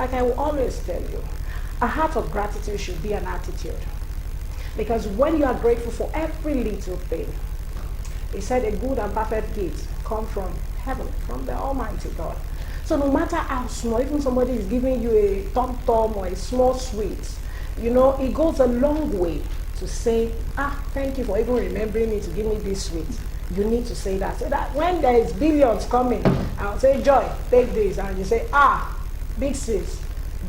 like I will always tell you, a heart of gratitude should be an attitude. Because when you are grateful for every little thing, he said a good and perfect gift come from heaven, from the Almighty God. So no matter how small, even somebody is giving you a tom-tom or a small sweet, you know, it goes a long way to say, thank you for even remembering me to give me this sweet. You need to say that. So that when there is billions coming, I'll say, Joy, take this. And you say, big sis,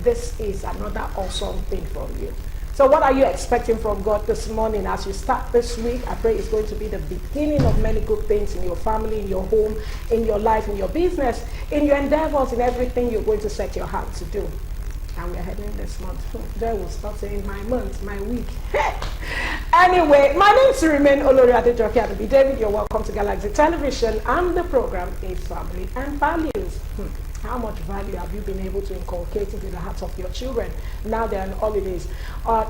this is another awesome thing from you. So what are you expecting from God this morning as you start this week? I pray it's going to be the beginning of many good things in your family, in your home, in your life, in your business, in your endeavors, in everything you're going to set your heart to do. And we're heading this month. Joy will start saying my month, my week. Anyway, my name is Remain Olori Adejoke Adebi David. You're welcome to Galaxy Television, and the program is Family and Values. How much value have you been able to inculcate into the hearts of your children? Now they're on holidays.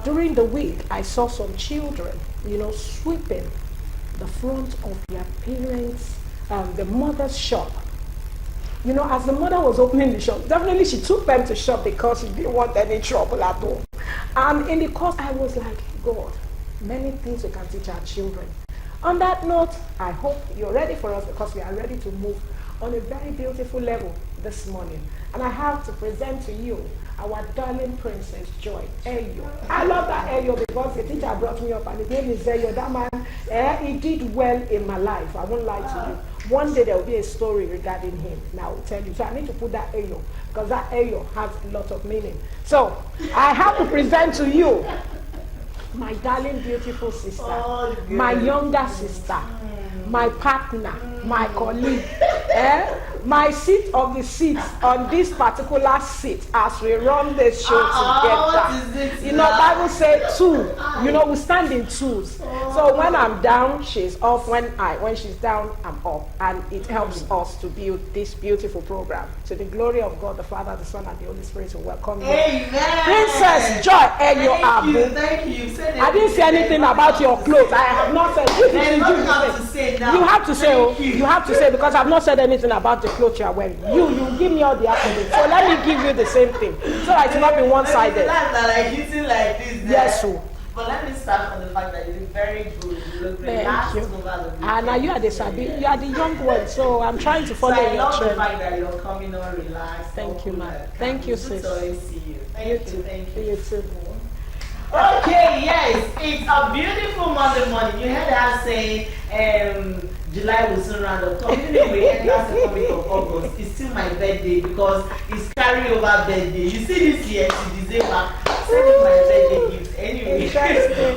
During the week, I saw some children, you know, sweeping the front of their parents' the mother's shop. You know, as the mother was opening the shop, definitely she took them to shop because she didn't want any trouble at home. And in the course, I was like, God, many things we can teach our children. On that note, I hope you're ready for us, because we are ready to move on a very beautiful level this morning. And I have to present to you our darling Princess Joy Eyo. I love that Eyo because the teacher brought me up and his name is Eyo. That man, he did well in my life. I won't lie to you. One day there will be a story regarding him, and I will tell you. So I need to put that Eyo, because that Eyo has a lot of meaning. So I have to present to you my darling beautiful sister, my younger sister, my partner, my colleague, my seat of the seats on this particular seat as we run this show together. You know, Bible says two. You know, we stand in twos. So when I'm down, she's off. When she's down, I'm up. And it helps us to build this beautiful program. To the glory of God, the Father, the Son, and the Holy Spirit, to welcome you. Amen. Princess Joy Eyo Abu. Thank you. I didn't say anything about your clothes. I have not said. You have to say. You have to say, because I've not said anything about the clothes you are wearing. You give me all the accolades. So let me give you the same thing, so that it's not be one-sided. Like eating like this. Yes, so. But let me start from the fact that you look very good. You look relaxed over the weekend. And now you are the sabi. You are the young one, so I'm trying to follow your trend. I love the fact that you're coming on relaxed. Thank you, man. Thank you, sis. Good to see you. Thank you. You too. Okay, yes, it's a beautiful Monday morning. You heard her saying July will soon round up. Anyway, and that's the coming of August. It's still my birthday because it's carryover birthday. You see this year to December, sending my birthday gift. Anyway,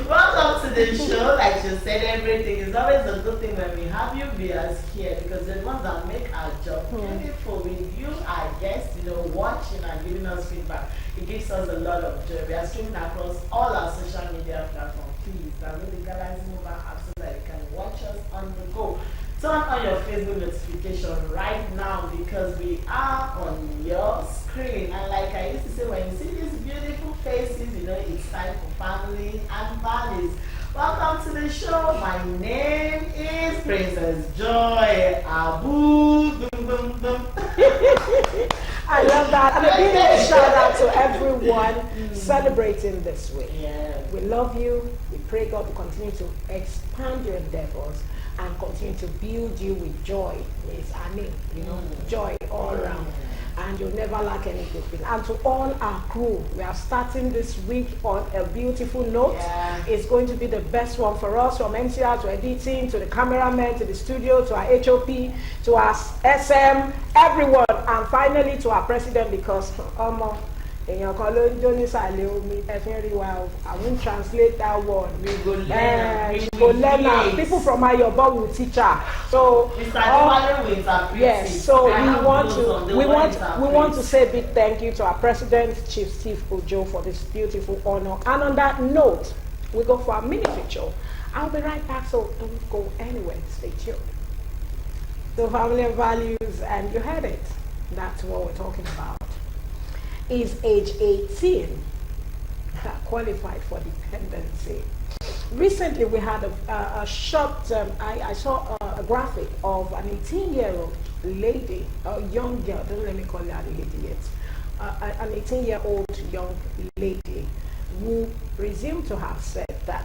welcome to the show. Like you said, everything is always a good thing when we have you viewers here, because the ones that make our job beautiful with you, our guests, you know, watching and giving us feedback. It gives us a lot of joy. We are streaming across all our social media platforms. Please download the Galaxy mobile app so that you can watch us on the go. Turn on your Facebook notification right now, because we are on your screen. And like I used to say, when you see these beautiful faces, you know it's time for family and values. Welcome to the show. My name is Princess Joy Abu. Dum, dum, dum. I love that. And a big shout out to everyone celebrating this week. Yeah. We love you. We pray God will continue to expand your endeavors and continue to build you with joy. It's our name, you know, joy all around. And you'll never lack any good thing. And to all our crew, we are starting this week on a beautiful note. Yeah. It's going to be the best one for us, from NCR to editing, to the cameraman, to the studio, to our HOP, to our SM, everyone, and finally to our president, because I won't translate that word. We go learn. People from Ayobo will teach her. So yes, so we want to say a big thank you to our president, Chief Steve Ojo, for this beautiful honor. And on that note, we go for a mini picture. I'll be right back, so don't go anywhere. Stay tuned. So family and values, and you heard it. That's what we're talking about. Is age 18 qualified for dependency? Recently, we had a short, I saw a graphic of an 18-year-old lady, a young girl, don't let me call her a lady yet, an 18-year-old young lady who presumed to have said that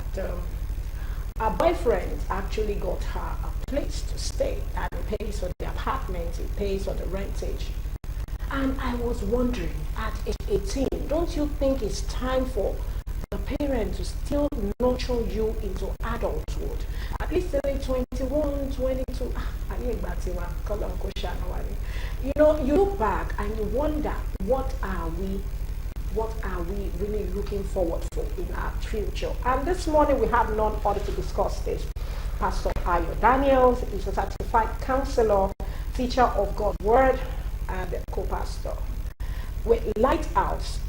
her boyfriend actually got her a place to stay and pays for the apartment, he pays for the rentage. And I was wondering, at age 18, don't you think it's time for the parent to still nurture you into adulthood? At least till 21, 22. You know, you look back and you wonder, what are we really looking forward for in our future? And this morning we have none other to discuss this. Pastor Ayo Daniels is a certified counselor, teacher of God's Word, and a co-pastor with Lighthouse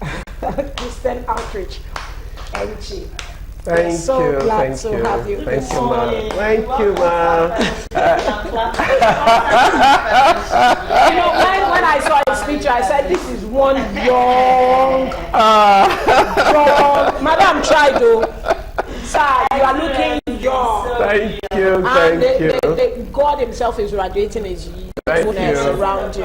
Christian Outreach NG. Thank so you, glad thank to you, have you thank this you, morning. ma'am. Thank you, ma'am. You know, when I saw his picture, I said, this is one young, Madam Trido. Sir, you are looking young. Thank you, And thank you. God himself is radiating his youthfulness around you.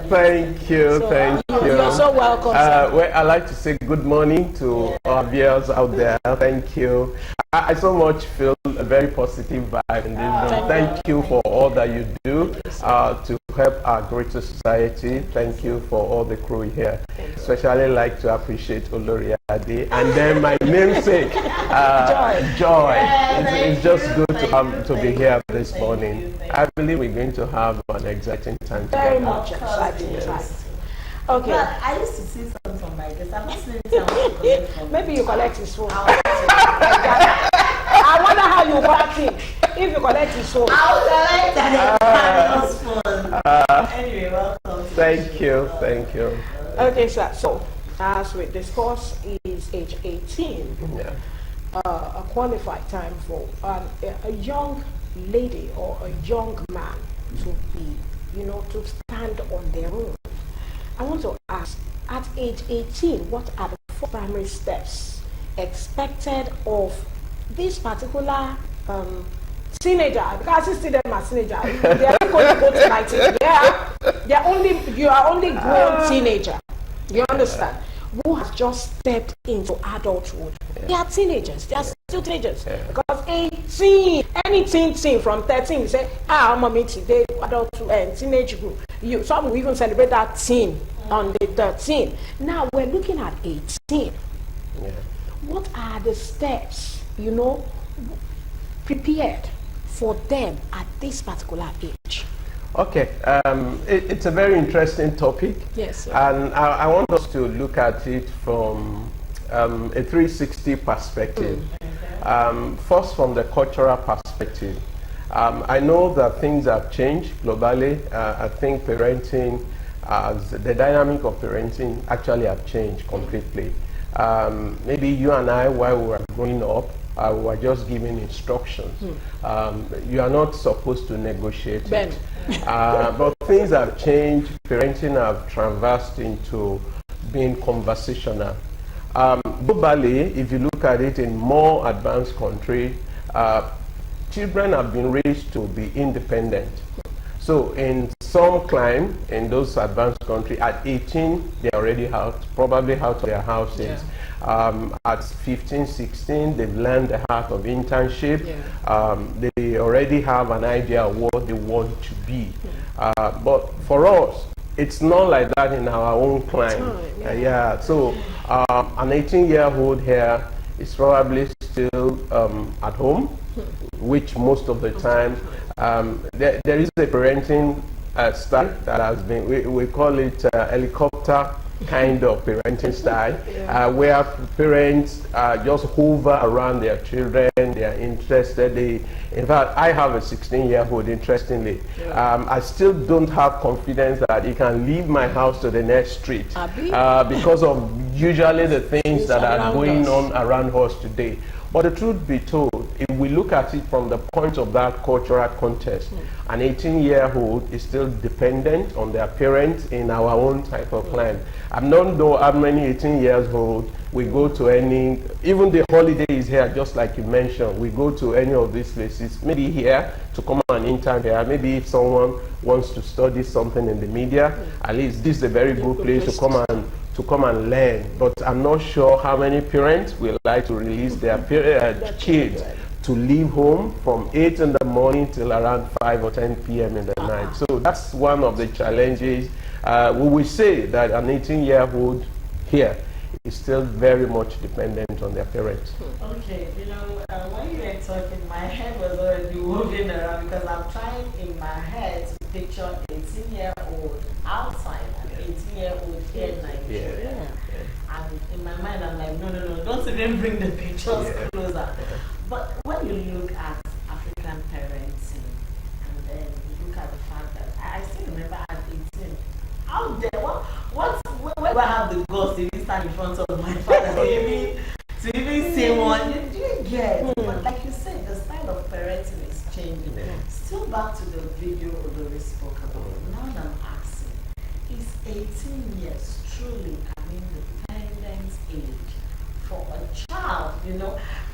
Thank you, thank you. You're so welcome, sir. Well, I'd like to say good morning to our viewers out there. Thank you. I so much feel a very positive vibe in this room. Thank you for all that you do to help our greater society. Thank you for all the crew here. Especially like to appreciate Olori Ade and then my namesake, Joy. It's just good to be here this morning. I believe we're going to have an exciting time together. Very much exciting time. Okay. But I used to see something from my guest. I'm not saying something. Maybe you collect his phone. I wonder how you collect him. If you collect his phone. I'll collect that. Anyway, welcome. Thank you, thank you. Okay, sir. So, as we discussed, is age 18 Yeah. a qualified time for a young lady or a young man to be, to stand on their own? I want to ask, at age 18, what are the 4 primary steps expected of this particular teenager? Because I see them as teenager. They are not going to go to 19. You are only grown teenager. You understand? Who has just stepped into adulthood. They are teenagers. They are still teenagers. Because 18, any teen from 13, you say, I'm a today, adulthood and teenage group. Some will even celebrate that teen on the 13. Now we're looking at 18. Yeah. What are the steps, prepared for them at this particular age? Okay, it's a very interesting topic. Yes, sir. And I want us to look at it from a 360 perspective. First, from the cultural perspective. I know that things have changed globally. I think parenting, the dynamic of parenting actually have changed completely. Maybe you and I, while we were growing up, we were just given instructions. You are not supposed to negotiate it. But things have changed. Parenting have traversed into being conversational. Globally, if you look at it in more advanced countries, children have been raised to be independent. So in some climb, in those advanced countries, at 18, they're already out, probably out of their houses. At 15, 16, they've learned the art of internship. They already have an idea of what they want to be. But for us, it's not like that in our own climb. So an 18-year-old here is probably still at home, which most of the time, there is a parenting style that has been, we call it helicopter kind of parenting style, where parents just hover around their children. They are interested. In fact, I have a 16-year-old, interestingly. I still don't have confidence that he can leave my house to the next street because of usually the things that are going on around us today. But the truth be told, if we look at it from the point of that cultural context, an 18-year-old is still dependent on their parents in our own type of plan. I don't know how many 18-years-old we go to any, even the holiday is here, just like you mentioned, we go to any of these places, maybe here to come and intern here, maybe if someone wants to study something in the media, at least this is a very good place to come and learn. But I'm not sure how many parents will like to release their kids to leave home from 8 in the morning till around 5 or 10 p.m. in the night. So that's one of the challenges. We will say that an 18-year-old here is still very much dependent on their parents. Okay, when you were talking, my head was already moving around because I'm trying in my head to picture 18-year-old outside and 18-year-old here in Nigeria. And in my mind, I'm like, no, don't even bring the pictures closer. But when you look at African parenting, and then you look at the fact that I still remember at 18, how dare where do I have the guts to even stand in front of my father to even say one? Do you get? But like you said, the style of parenting is changing. Still back to the video Odori spoke about. Now I'm asking, is 18 years truly an independent age for a child?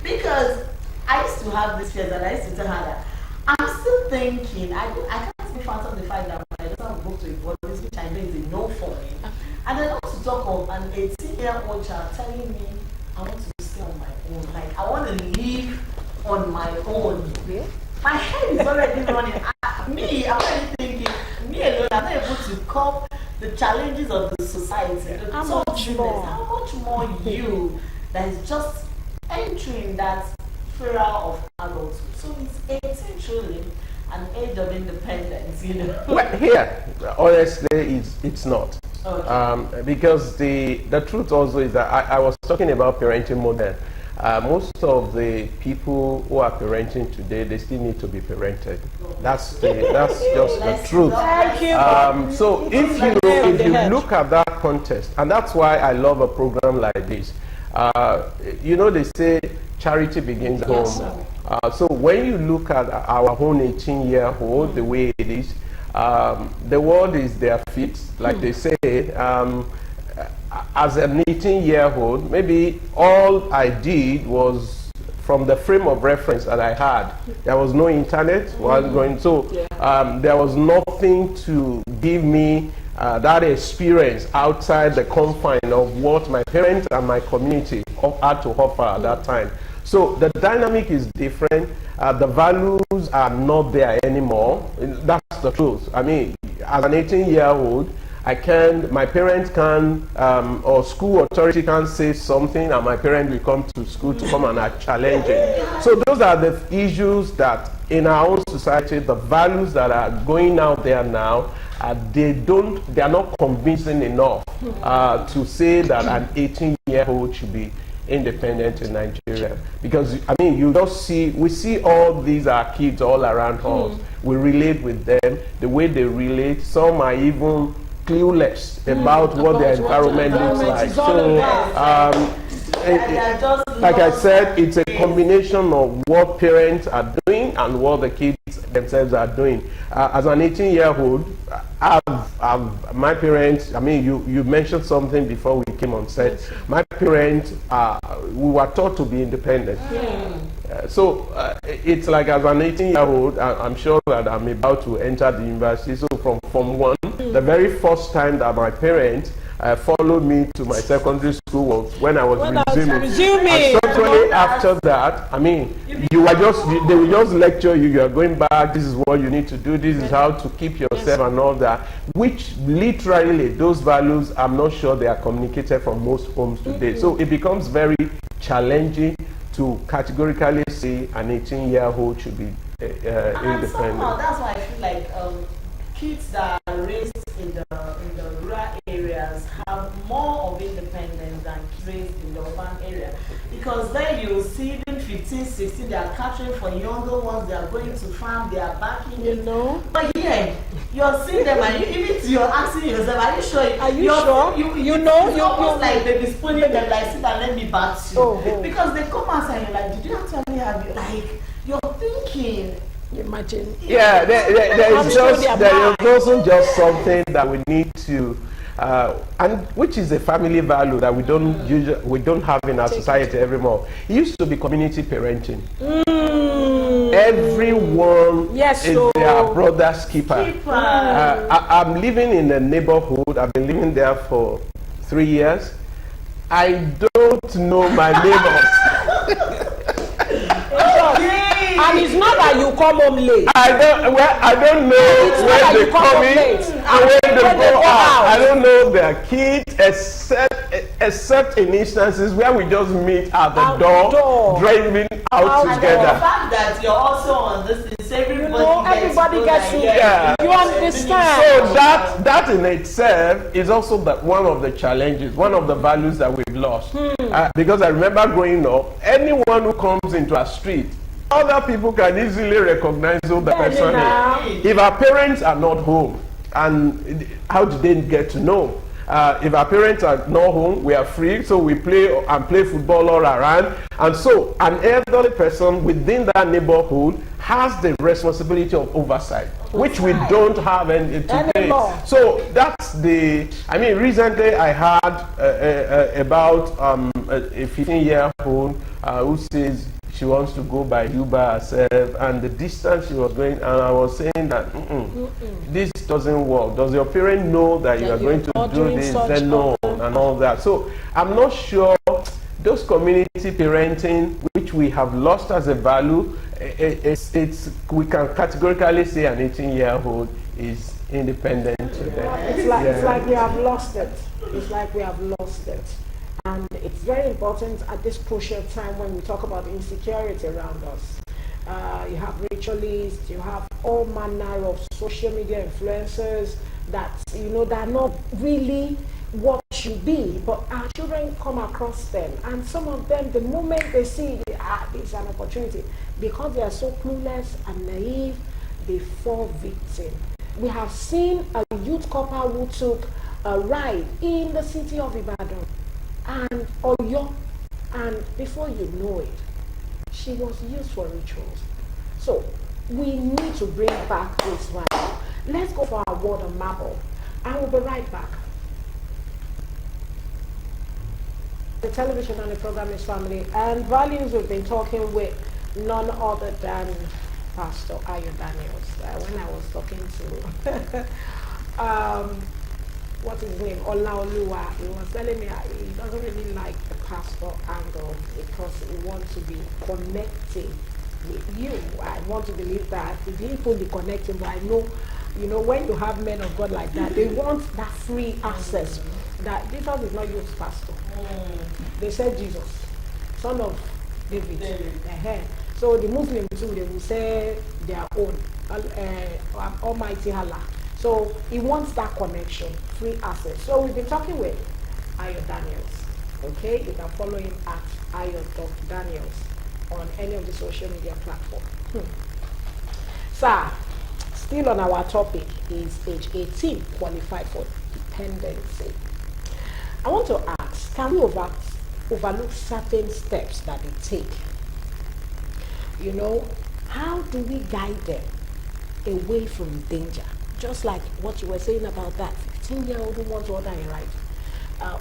Because I used to have this fear that I used to tell her that I'm still thinking. I can't be fathom the fact that my daughter will go to a boarding, which I know is a no for me. And then also to talk of an 18-year-old child telling me I want to stay on my own. Like, I want to live on my own. My head is already running. I'm already thinking, me alone, I'm not able to cope the challenges of the society. How much more you that is just entering that era of adulthood. So it's 18 truly an age of independence, Well, here, honestly, it's not. Okay. Because the truth also is that I was talking about parenting model. Most of the people who are parenting today, they still need to be parented. That's just the truth. Thank you. So if you look at that context, and that's why I love a program like this. They say charity begins at home. So when you look at our own 18-year-old, the way it is, the world is their feet, like they say. As an 18-year-old, maybe all I did was from the frame of reference that I had. There was no internet while going, so there was nothing to give me that experience outside the confine of what my parents and my community had to offer at that time. So the dynamic is different. The values are not there anymore. That's the truth. I mean, as an 18-year-old, my parents can, or school authority can say something, and my parents will come to school to come and challenge it. So those are the issues that in our own society, the values that are going out there now, they are not convincing enough to say that an 18-year-old should be independent in Nigeria. Because we see all these are kids all around us. We relate with them, the way they relate. Some are even clueless about what their environment looks like. So, like I said, it's a combination of what parents are doing and what the kids themselves are doing. As an 18-year-old, my parents, you mentioned something before we came on set. My parents, we were taught to be independent. So it's like as an 18-year-old, I'm sure that I'm about to enter the university. So from Form 1, the very first time that my parents followed me to my secondary school was when I was resuming. And shortly after that, they will just lecture you. You are going back. This is what you need to do. This is how to keep yourself and all that. Which literally, those values, I'm not sure they are communicated from most homes today. So it becomes very challenging to categorically say an 18-year-old should be independent. Somehow, that's why I feel like kids that are raised in the rural areas have more of independence than raised in the urban area. Because then you see them 15, 16, they are catching for younger ones, they are going to farm, they are backing. You know? But yeah, you're seeing them and you're asking yourself, are you sure? Are you sure? It's almost like baby spooning them, like, sit and let me bath you. Because they come outside and you're like, did you actually have it? Like, you're thinking. Imagine. Yeah, there is also just something that we need to, and which is a family value that we don't have in our society anymore. It used to be community parenting. Everyone is their brother's keeper. I'm living in a neighborhood. I've been living there for 3 years. I don't know my neighbors. And it's not that you come home late. I don't know when they come in and when they go out. I don't know their kids, except in instances where we just meet at the door, driving out together. And the fact that you're also on this is everybody gets to you understand. So that in itself is also one of the challenges, one of the values that we've lost. Because I remember growing up, anyone who comes into a street, other people can easily recognize who the person is. If our parents are not home, and how do they get to know? If our parents are not home, we are free, so we play football all around. And so an elderly person within that neighborhood has the responsibility of oversight, which we don't have today. So that's recently I heard about a 15-year-old who says she wants to go by Uber herself, and the distance she was going, and I was saying that this doesn't work. Does your parent know that you are going to do this? Then no, and all that. So I'm not sure those community parenting, which we have lost as a value, we can categorically say an 18-year-old is independent today. It's like we have lost it. It's like we have lost it. And it's very important at this crucial time when we talk about insecurity around us. You have ritualists, you have all manner of social media influencers that, that are not really what should be, but our children come across them. And some of them, the moment they see it's an opportunity, because they are so clueless and naive, they fall victim. We have seen a youth couple who took a ride in the city of Ibadan and Oyo, and before you know it, she was used for rituals. So we need to bring back this value. Let's go for our word on marble, and we'll be right back. The television and the program is Family and Values. We've been talking with none other than Pastor Ayo Daniels. When I was talking to what is his name? Olaoluwa. He was telling me he doesn't really like the pastor angle because he wants to be connecting with you. I want to believe that if he put the connecting, but I know, when you have men of God like that, they want that free access. That Jesus is not used pastor. They said Jesus, son of David. So the Muslims too, they will say their own, Almighty Allah. So he wants that connection, free access. So we've been talking with Ayo Daniels. Okay, you can follow him at Ayo.Daniels on any of the social media platforms. Sir, still on our topic is age 18 qualified for dependency. I want to ask, can we overlook certain steps that they take? How do we guide them away from danger? Just like what you were saying about that 15-year-old who wants to order a ride.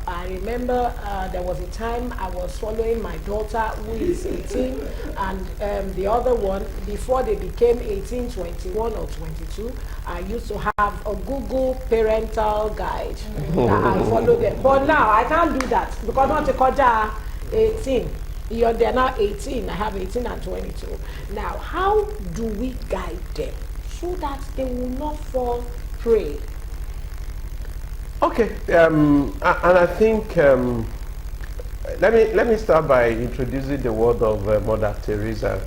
I remember there was a time I was following my daughter who is 18 and the other one, before they became 18, 21 or 22, I used to have a Google parental guide that I followed them. But now I can't do that because not to call 18. They're now 18, I have 18 and 22. Now, how do we guide them so that they will not fall prey? Okay, and I think let me start by introducing the word of Mother Teresa.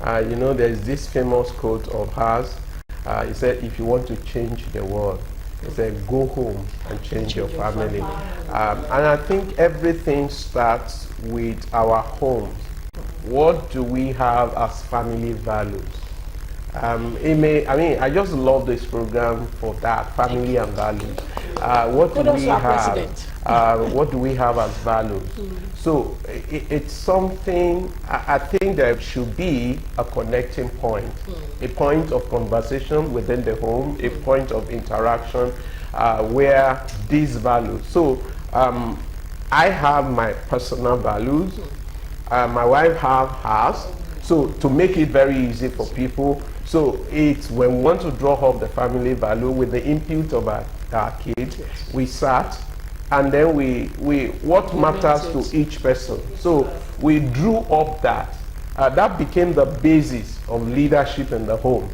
There's this famous quote of hers. He said, "If you want to change the world, he said, go home and change your family." And I think everything starts with our homes. What do we have as family values? I just love this program for that, family and values. What do we have? What do we have as values? So it's something, I think there should be a connecting point, a point of conversation within the home, a point of interaction where these values. So I have my personal values, my wife have hers. So to make it very easy for people, so it's when we want to draw up the family value with the input of our kids, we sat and then we what matters to each person. So we drew up that. That became the basis of leadership in the home.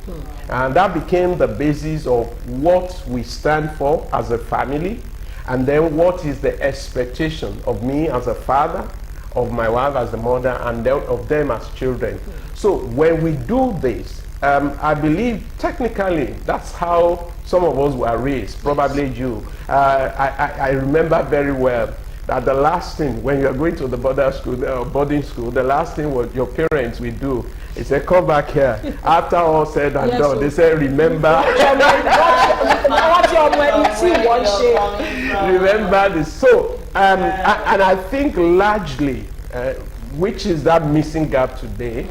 And that became the basis of what we stand for as a family, and then what is the expectation of me as a father, of my wife as a mother, and then of them as children. So when we do this, I believe technically that's how some of us were raised, probably you. I remember very well that the last thing, when you're going to the boarding school, the last thing what your parents will do is say, come back here. After all said and done, they say, remember. Remember this. So, and I think largely, which is that missing gap today,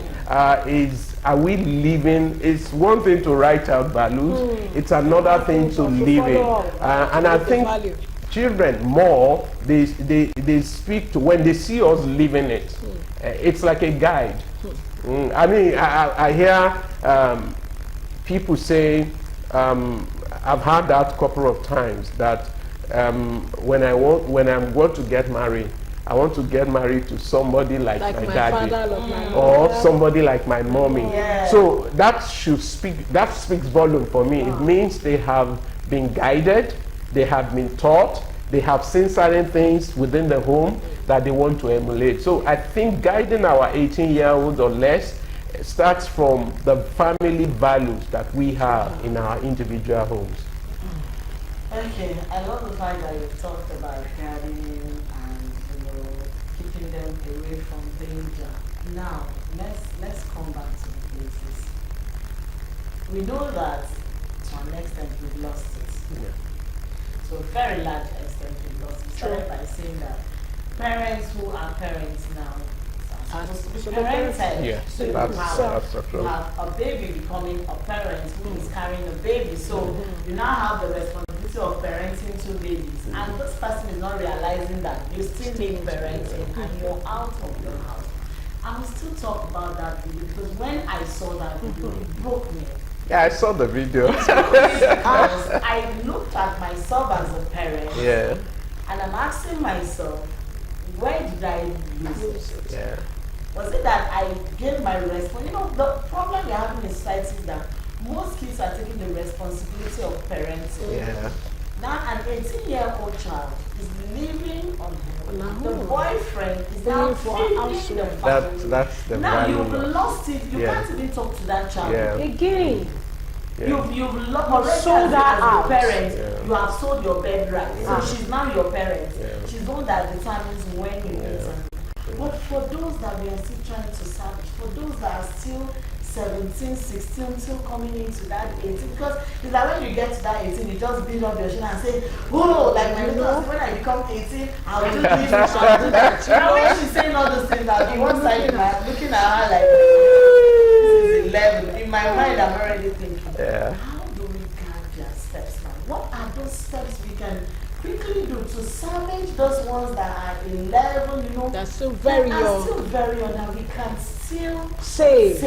is are we living? It's one thing to write out values, it's another thing to live it. And I think children more, they speak to, when they see us living it, it's like a guide. I mean, I hear people say, I've heard that a couple of times, that when I'm going to get married, I want to get married to somebody like my daddy, or somebody like my mommy. Yeah. So that speaks volume for me. It means they have been guided, they have been taught, they have seen certain things within the home that they want to emulate. So I think guiding our 18-year-olds or less starts from the family values that we have in our individual homes. Okay, I love the fact that you talked about guiding and keeping them away from danger. Now, let's come back to the basics. We know that to an extent we've lost it. Yeah. To a very large extent we've lost it. Started by saying that parents who are parents now are supposed to be parented. Yeah. So you have a baby becoming a parent who is carrying a baby. So you now have the responsibility of parenting two babies. And this person is not realizing that you still need parenting and you're out of your house. I will still talk about that video because when I saw that video, it broke me. Yeah, I saw the video. I looked at myself as a parent, and I'm asking myself, where did I lose it? Yeah. Was it that I gave my response? You know, the problem we're having in society is that most kids are taking the responsibility of parenting. Yeah. Now an 18-year-old child is living on her own. The boyfriend is now feeding the family. That's the now value. You've lost it. You can't even talk to that child again. You've sold her out. Parent, you have sold your bed right. So she's now your parent. She's the one that determines when you eat. But for those that we are still trying to salvage, for those that are still 17, 16, still coming into that 18, because it's like when you get to that 18, you just build up your chin and say, oh, like my little, when I become 18, I'll do this, I'll do that. Now when she's saying all those things, I'll be one side, I'm looking at her like, this is 11. In my mind, I'm already thinking, how do we guard their steps now? What are those steps we can quickly do to salvage those ones that are 11, you know, that's still very young. Still very young, and we can still save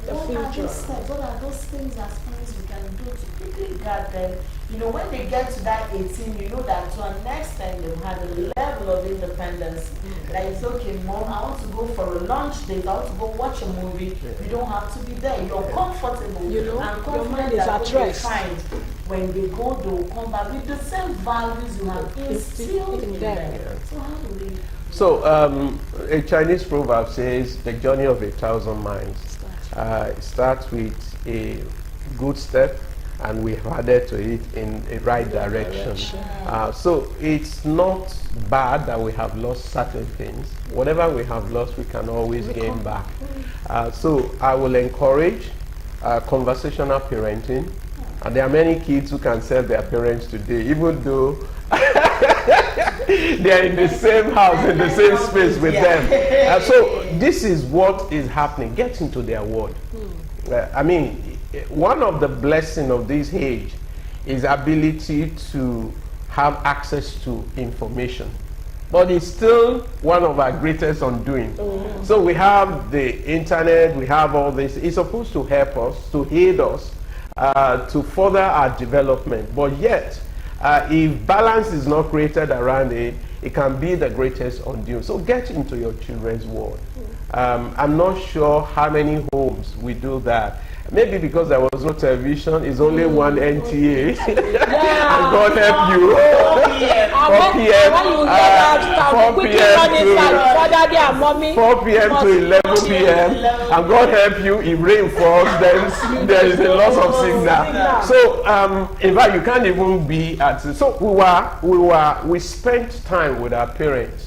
the what future. Are those steps? What are those things as parents we can do to quickly guard them? You know, when they get to that 18, you know that to an extent they've had a level of independence. That it's okay, mom, I want to go for a lunch date, I want to go watch a movie. You don't have to be there. You're comfortable. You know, and your mind is that at rest. When they go, they will come back with the same values you have instilled in them. So how do we? So a Chinese proverb says the journey of 1,000 miles starts with a good step, and we have added to it in a right direction. So it's not bad that we have lost certain things. Whatever we have lost, we can always gain back. So I will encourage conversational parenting. And there are many kids who can sell their parents today, even though they are in the same house, in the same space with them. So this is what is happening. Get into their world. I mean, one of the blessings of this age is ability to have access to information. But it's still one of our greatest undoing. So we have the internet, we have all this. It's supposed to help us, to aid us, to further our development. But yet, if balance is not created around it, it can be the greatest undoing. So get into your children's world. I'm not sure how many homes we do that. Maybe because there was no television, it's only one NTA. And God help you. 4 p.m. to 11 p.m. And God help you, if rain falls, then there is a loss of signal. So, in fact, you can't even be at. So we spent time with our parents.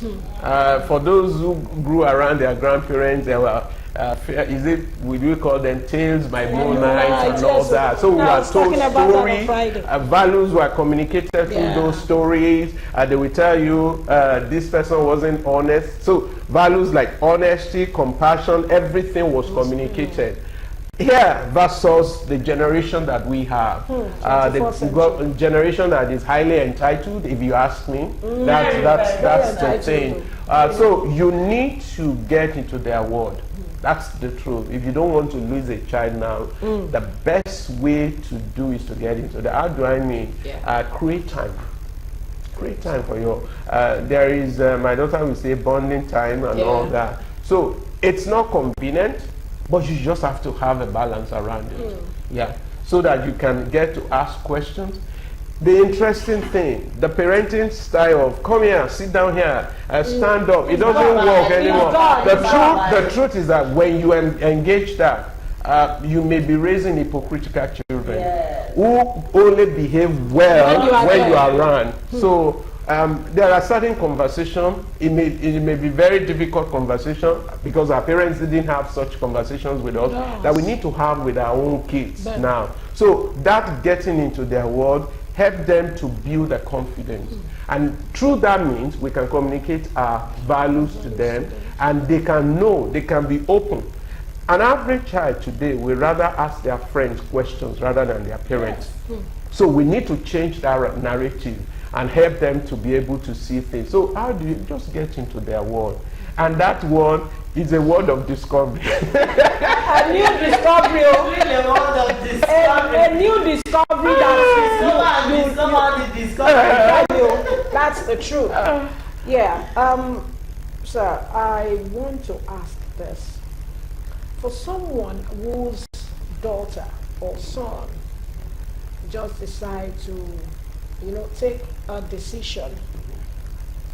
For those who grew around their grandparents, they were. Would we call them tales by moonlight and all that? So we were told stories, values were communicated through those stories. They will tell you this person wasn't honest. So values like honesty, compassion, everything was communicated. Here versus the generation that we have, the generation that is highly entitled, if you ask me, that's the thing. So you need to get into their world. That's the truth. If you don't want to lose a child now, the best way to do is to get into that. How do I mean? Create time. Create time for you. There is, my daughter will say, bonding time and all that. So it's not convenient, but you just have to have a balance around it. So that you can get to ask questions. The interesting thing, the parenting style of come here, sit down here, stand up, it doesn't work anymore. The truth is that when you engage that, you may be raising hypocritical children who only behave well when you are around. So there are certain conversations, it may be very difficult conversation because our parents didn't have such conversations with us that we need to have with our own kids now. So that getting into their world, help them to build a confidence. And through that means we can communicate our values to them and they can know, they can be open. An average child today will rather ask their friends questions rather than their parents. So we need to change that narrative and help them to be able to see things. So how do you just get into their world? And that world is a world of discovery. A new discovery. A new discovery that's the truth. Sir, I want to ask this. For someone whose daughter or son just decide to, take a decision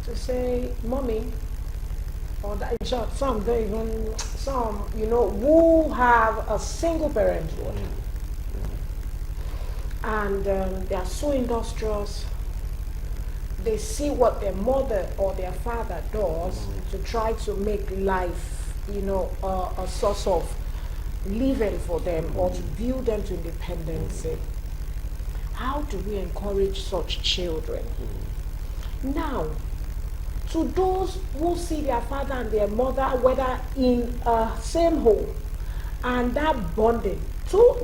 to say, Mommy, or that in short, some who have a single parenthood and they are so industrious, they see what their mother or their father does to try to make life, a source of living for them or to build them to independency. How do we encourage such children? Now, to those who see their father and their mother, whether in a same home, and that bonding,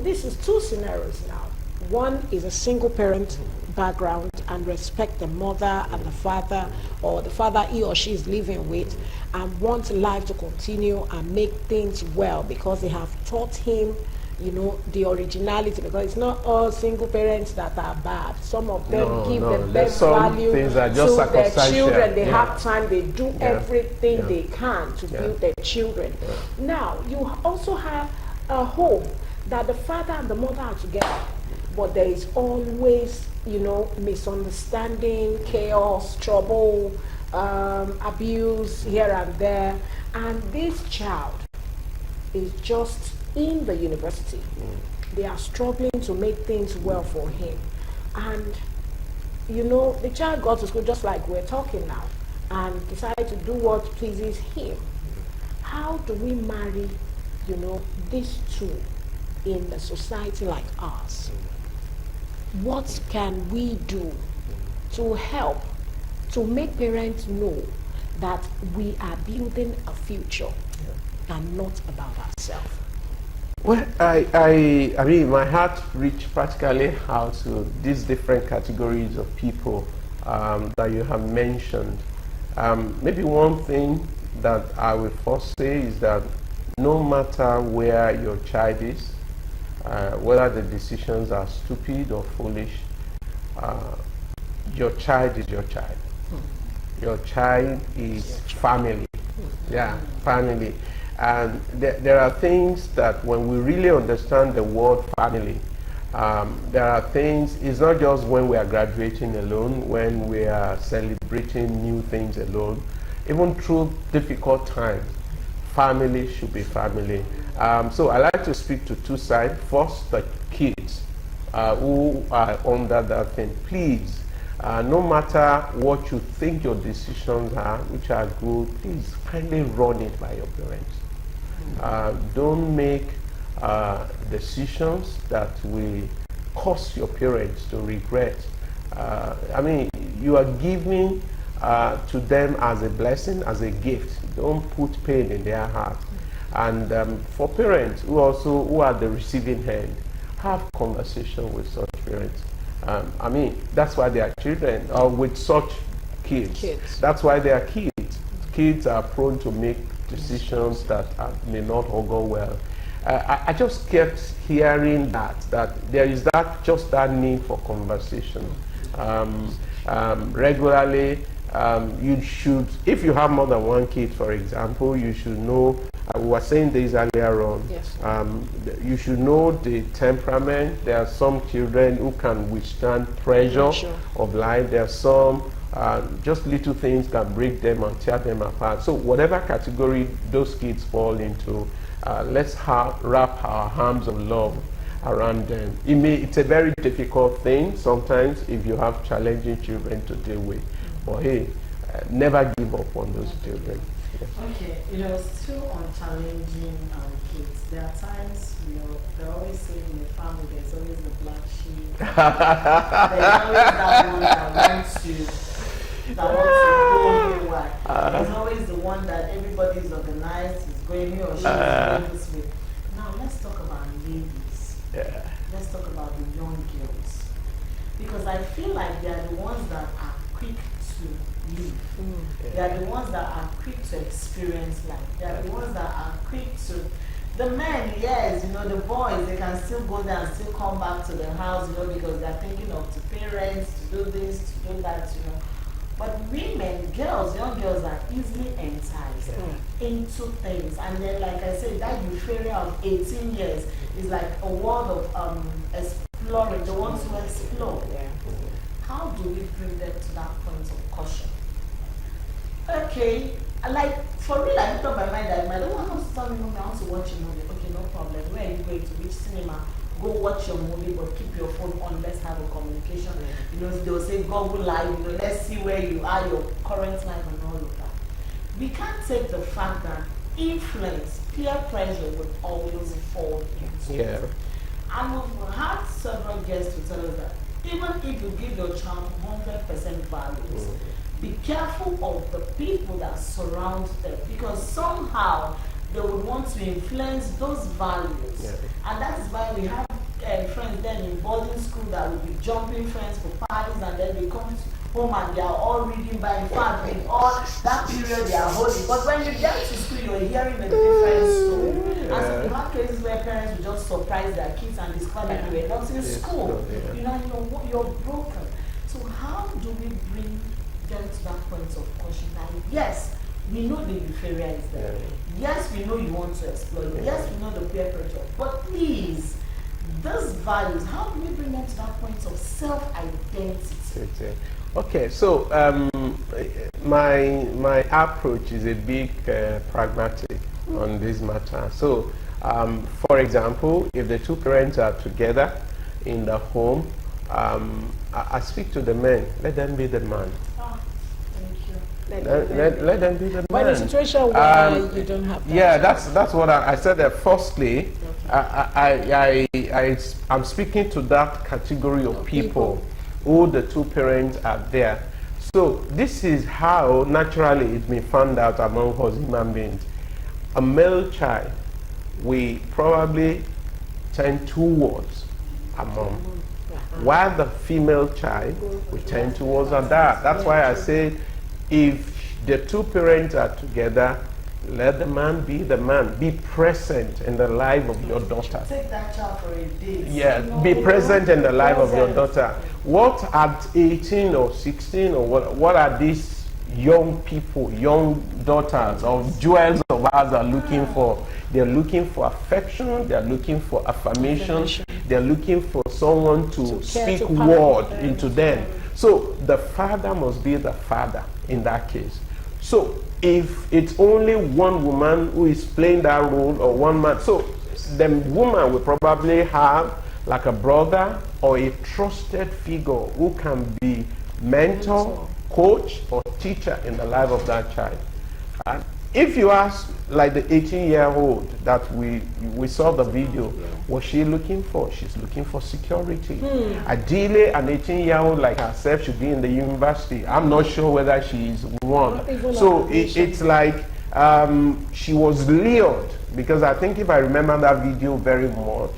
this is two scenarios now. One is a single parent background and respect the mother and the father, or the father he or she is living with, and want life to continue and make things well because they have taught him the originality, because it's not all single parents that are bad. Some of them give the best value to their children. They have time, they do everything they can to build their children. Now, you also have a home that the father and the mother are together, but there is always, misunderstanding, chaos, trouble, abuse here and there. And this child is just in the university. They are struggling to make things well for him. And, the child got to school just like we're talking now and decided to do what pleases him. How do we marry, these two in a society like ours, what can we do to help to make parents know that we are building a future and not about ourselves? Well, I mean, my heart reached practically out to these different categories of people that you have mentioned. Maybe one thing that I will first say is that no matter where your child is, whether the decisions are stupid or foolish, your child is your child. Your child is family. Yeah, family. And there are things that when we really understand the word family, there are things, it's not just when we are graduating alone, when we are celebrating new things alone. Even through difficult times, family should be family. So I like to speak to two sides. First, the kids who are under that thing. Please, no matter what you think your decisions are, which are good, please kindly run it by your parents. Don't make decisions that will cause your parents to regret. I mean, you are giving to them as a blessing, as a gift. Don't put pain in their heart. And for parents who are the receiving end, have conversation with such parents. I mean, that's why they are children, or with such kids. That's why they are kids. Kids are prone to make decisions that may not all go well. I just kept hearing that there is just that need for conversation. Regularly, you should, if you have more than one kid, for example, you should know, we were saying this earlier on, Yes. You should know the temperament. There are some children who can withstand pressure of life. There are some, just little things can break them and tear them apart. So whatever category those kids fall into, let's wrap our arms of love around them. It's a very difficult thing sometimes if you have challenging children to deal with. But hey, never give up on those children. Yes. Okay, still on challenging kids, there are times, they're always saying in the family there's always the black sheep. There's always that one that wants to go haywire. There's always the one that everybody's organized, is going here or she's going this way. Now let's talk about ladies. Yeah. Let's talk about the young girls. Because I feel like they are the ones that are quick to live. They are the ones that are quick to experience life. They are the ones that are quick to... The men, yes, the boys, they can still go there and still come back to the house, because they're thinking of the parents, to do this, to do that, But women, girls, young girls are easily enticed into things. And then, like I said, that euphoria of 18 years is like a world of exploring. They want to explore. How do we bring them to that point of caution? Okay, like for real, I thought my mind that I don't want to tell me, I want to watch a movie. Okay, no problem. Where are you going to? Which cinema? Go watch your movie, but keep your phone on. Let's have a communication. They'll say Google Live. Let's see where you are, your current life, and all of that. We can't take the fact that influence, peer pressure, would always fall into it. And we've had several guests to tell us that even if you give your child 100% values, be careful of the people that surround them, because somehow they would want to influence those values. And that is why we have friends then in boarding school that will be jumping friends for parties, and then they come home and they are all reading by. In fact, in all that period they are holding. But when you get to school, you're hearing a different story. And so we have cases where parents will just surprise their kids and discover that they were not in school. You're broken. So how do we bring them to that point of caution? And yes, we know the euphoria is there. Yes, we know you want to explore. Yes, we know the peer pressure. But please, those values, how do we bring them to that point of self-identity? Okay, so my approach is a bit pragmatic on this matter. So, for example, if the two parents are together in the home, I speak to the men. Let them be the man. Let them be the man. But in a situation where you don't have that. Yeah, that's what I said. That firstly, I'm speaking to that category of people who the two parents are there. So this is how naturally it's been found out among us human beings. A male child, we probably tend towards a mom, while the female child, we tend towards a dad. That's why I say, if the two parents are together, let the man. Be present in the life of your daughter. Take that child for a date. Yeah, be present in the life of your daughter. What at 18 or 16 or what are these young people, young daughters or jewels of ours are looking for? They're looking for affection, they're looking for affirmation, they're looking for someone to speak word into them. So the father must be the father in that case. So if it's only one woman who is playing that role or one man, so the woman will probably have like a brother or a trusted figure who can be mentor, coach, or teacher in the life of that child. And if you ask like the 18-year-old that we saw the video, what she looking for? She's looking for security. Ideally, an 18-year-old like herself should be in the university. I'm not sure whether she is one. So it's like she was lured, because I think if I remember that video very much,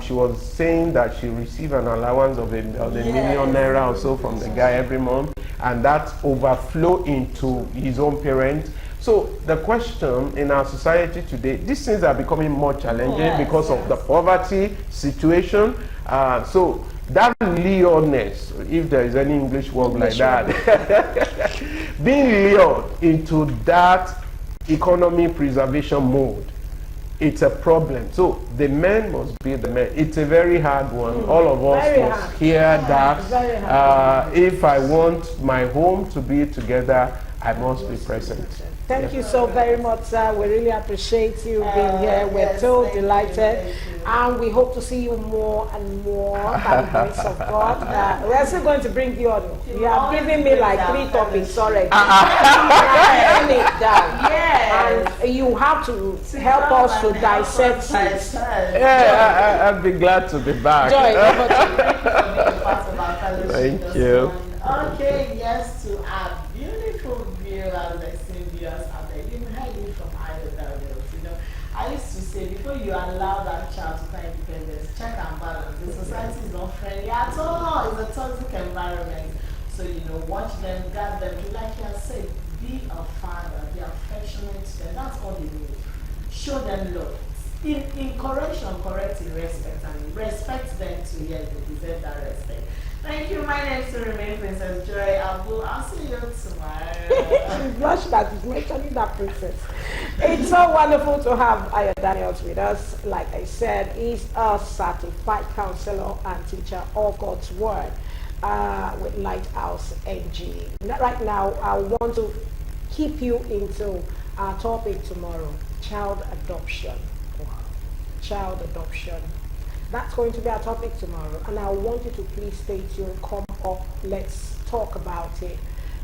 she was saying that she received an allowance of a million naira or so from the guy every month, and that overflow into his own parents. So the question in our society today, these things are becoming more challenging because of the poverty situation. So that luredness, if there is any English word like that, being lured into that economy preservation mode, it's a problem. So the men must be the men. It's a very hard one. All of us must hear that. If I want my home to be together, I must be present. Thank you so very much, sir. We really appreciate you being here. We're so delighted. And we hope to see you more and more by the grace of God. We're still going to bring you on. You have given me like 3 topics already. And you have to help us to dissect this. Yeah, I'd be glad to be back. Thank you. Okay, yes, to our beautiful viewers, esteemed viewers out there, you heard it from either Daniels. You know, I used to say, before you allow that child to find independence, check and balance. The society is not friendly at all. It's a toxic environment. So, you know, watch them, guard them. Like you have said, be a father, be affectionate to them. That's all they need. Show them love. In correction, correct in respect, and respect them to yes, they deserve that respect. Thank you. My name is to remain Princess Joy Abu. I'll see you tomorrow. She's blushed that is mentioning that princess. It's so wonderful to have Aya Daniels with us. Like I said, he's a certified counselor and teacher of God's Word with Lighthouse NG. Right now, I want to keep you into our topic tomorrow, child adoption. Child adoption. That's going to be our topic tomorrow, and I want you to please stay tuned, come up, let's talk about it.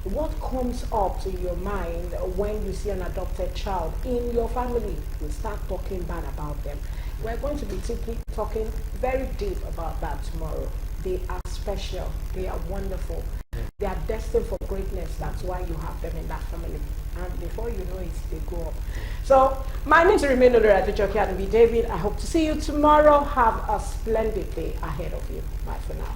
What comes up to your mind when you see an adopted child in your family? You start talking bad about them. We're going to be talking very deep about that tomorrow. They are special, they are wonderful, they are destined for greatness. That's why you have them in that family. And before you know it, they grow up. So, my name is Remain Oloradijoke David. I hope to see you tomorrow. Have a splendid day ahead of you. Bye for now.